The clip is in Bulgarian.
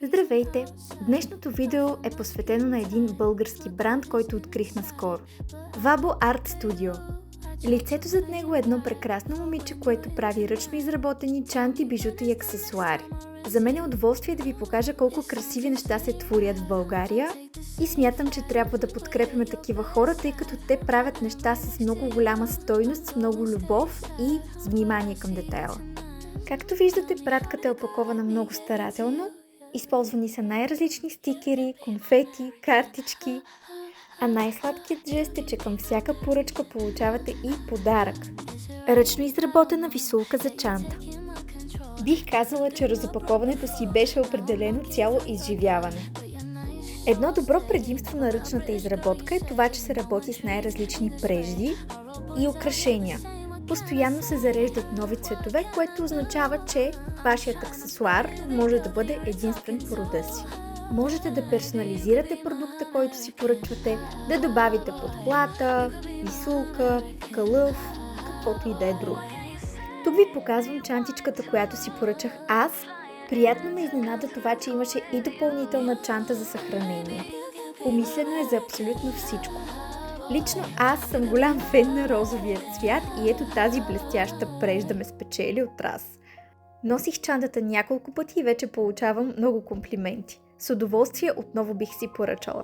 Здравейте! Днешното видео е посветено на един български бранд, който открих наскоро. Вабо Арт Студио. Лицето зад него е едно прекрасно момиче, което прави ръчно изработени чанти, бижута и аксесуари. За мен е удоволствие да ви покажа колко красиви неща се творят в България и смятам, че трябва да подкрепяме такива хора, тъй като те правят неща с много голяма стойност, с много любов и с внимание към детайла. Както виждате, пратката е опакована много старателно. Използвани са най-различни стикери, конфети, картички. А най-сладкият жест е, че към всяка поръчка получавате и подарък. Ръчно изработена висулка за чанта. Бих казала, че разопаковането си беше определено цяло изживяване. Едно добро предимство на ръчната изработка е това, че се работи с най-различни прежди и украшения. Постоянно се зареждат нови цветове, което означава, че вашият аксесуар може да бъде единствен по рода си. Можете да персонализирате продукта, който си поръчвате, да добавите подплата, висулка, калъф, каквото и да е друго. Тук ви показвам чантичката, която си поръчах аз. Приятно ме изненада това, че имаше и допълнителна чанта за съхранение. Помислено е за абсолютно всичко. Лично аз съм голям фен на розовия цвят и ето тази блестяща прежда ме спечели от раз. Носих чантата няколко пъти и вече получавам много комплименти. С удоволствие отново бих си поръчала.